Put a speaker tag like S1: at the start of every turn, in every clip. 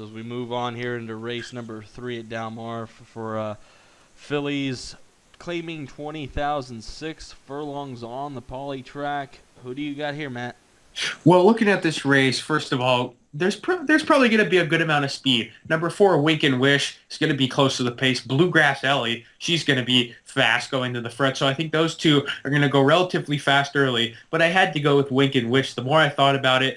S1: as we move on here into race number 3 at Del Mar for Phillies claiming 20,006 furlongs on the poly track. Who do you got here, Matt?
S2: Well, looking at this race, first of all, there's probably going to be a good amount of speed. Number 4, Wink and Wish is going to be close to the pace. Bluegrass Ellie, she's going to be fast going to the front. So I think those two are going to go relatively fast early. But I had to go with Wink and Wish. The more I thought about it,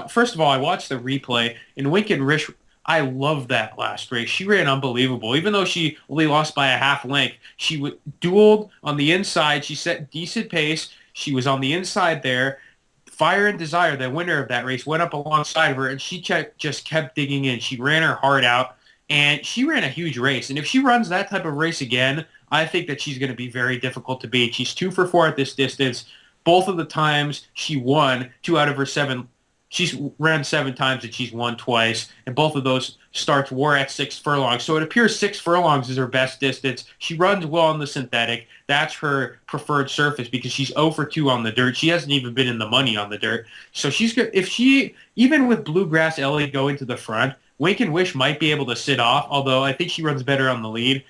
S2: first of all, I watched the replay, and Wink and Wish, I love that last race. She ran unbelievable. Even though she only lost by a half length, she dueled on the inside. She set decent pace. She was on the inside there. Fire and Desire, the winner of that race, went up alongside of her, and she just kept digging in. She ran her heart out, and she ran a huge race. And if she runs that type of race again, I think that she's going to be very difficult to beat. She's 2 for 4 at this distance. Both of the times she won, 2 out of her 7. She's ran 7 times and she's won twice, and both of those starts were at 6 furlongs. So it appears 6 furlongs is her best distance. She runs well on the synthetic. That's her preferred surface because she's 0 for 2 on the dirt. She hasn't even been in the money on the dirt. So she's good. If she, even with Bluegrass Ellie going to the front, Wink and Wish might be able to sit off, although I think she runs better on the lead.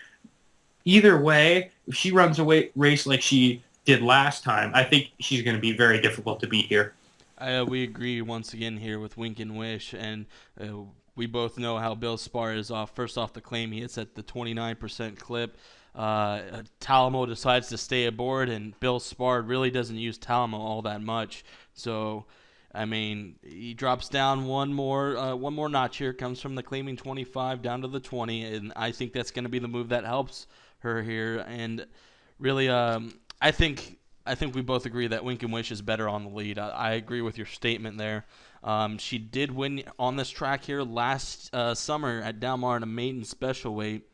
S2: Either way, if she runs a race like she did last time, I think she's going to be very difficult to beat here.
S1: We agree once again here with Wink and Wish, and we both know how Bill Spar is off. First off the claim, he hits at the 29% clip. Talamo decides to stay aboard, and Bill Spar really doesn't use Talamo all that much. So, I mean, he drops down one more notch here. Comes from the claiming 25 down to the 20, and I think that's going to be the move that helps her here. And really, I think we both agree that Wink and Wish is better on the lead. I agree with your statement there. She did win on this track here last summer at Del Mar in a maiden special weight,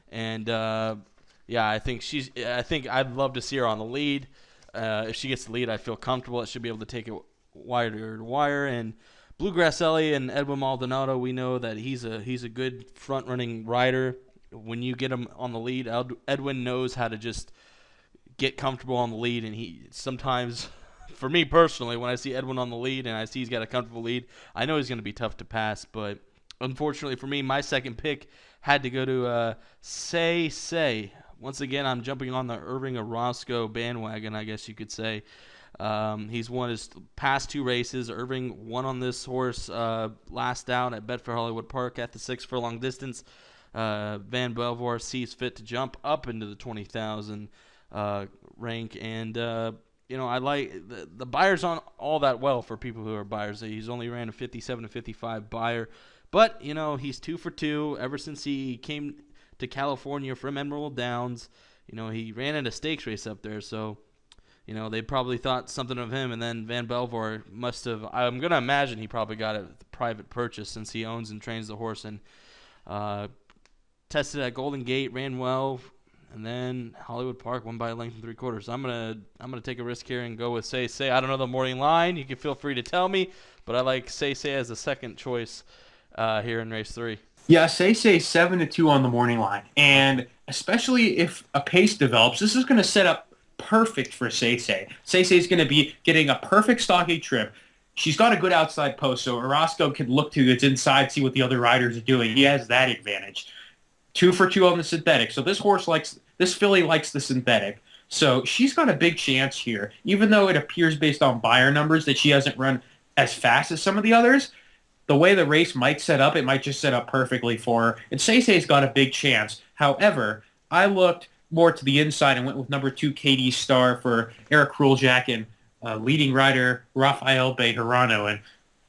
S1: and I think I'd love to see her on the lead. If she gets the lead, I feel comfortable. It should be able to take it wire to wire. And Bluegrass Ellie and Edwin Maldonado, we know that he's a good front running rider. When you get him on the lead, Edwin knows how to just get comfortable on the lead, and he sometimes, for me personally, when I see Edwin on the lead and I see he's got a comfortable lead, I know he's going to be tough to pass. But unfortunately for me, my second pick had to go to Say. Once again, I'm jumping on the Irving Orozco bandwagon, I guess you could say. He's won his past 2 races. Irving won on this horse last out at Bedford Hollywood Park at the 6 furlong distance. Van Belvoir sees fit to jump up into the 20,000 rank, and I like the Beyers on all that well for people who are buyers. He's only ran a 57 to 55 Beyer, but he's 2 for 2 ever since he came to California from Emerald Downs. He ran in a stakes race up there, so they probably thought something of him, and then Van Belvoir must have. I'm gonna imagine he probably got a private purchase since he owns and trains the horse, and tested at Golden Gate, ran well. And then Hollywood Park won by a length and 3/4. I'm gonna take a risk here and go with Say. I don't know the morning line. You can feel free to tell me, but I like Say as the second choice here in race 3.
S2: Yeah, Say 7-2 on the morning line, and especially if a pace develops, this is going to set up perfect for Say. Say is going to be getting a perfect stocky trip. She's got a good outside post, so Orozco can look to its inside, see what the other riders are doing. He has that advantage. 2 for 2 on the synthetic. So this filly likes the synthetic. So she's got a big chance here, even though it appears based on Beyer numbers that she hasn't run as fast as some of the others. The way the race might set up, it might just set up perfectly for her. And Say's got a big chance. However, I looked more to the inside and went with number 2, Katie Star for Eric Kruljack and leading rider Rafael Bejarano. And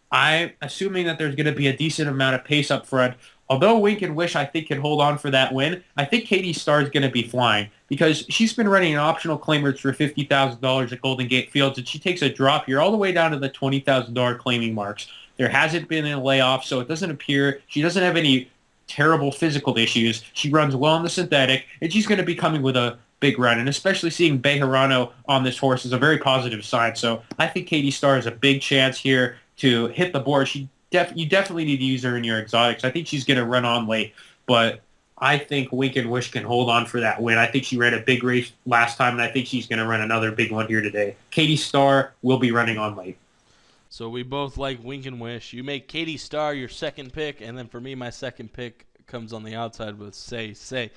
S2: I'm assuming that there's going to be a decent amount of pace up front. Although Wink and Wish, I think, can hold on for that win, I think Katie Star is going to be flying because she's been running an optional claimers for $50,000 at Golden Gate Fields, and she takes a drop here all the way down to the $20,000 claiming marks. There hasn't been a layoff, so it doesn't appear she doesn't have any terrible physical issues. She runs well on the synthetic, and she's going to be coming with a big run, and especially seeing Bejarano on this horse is a very positive sign. So I think Katie Star has a big chance here to hit the board. You definitely need to use her in your exotics. I think she's going to run on late, but I think Wink and Wish can hold on for that win. I think she ran a big race last time, and I think she's going to run another big one here today. Katie Star will be running on late.
S1: So we both like Wink and Wish. You make Katie Starr your second pick, and then for me, my second pick comes on the outside with Say Say.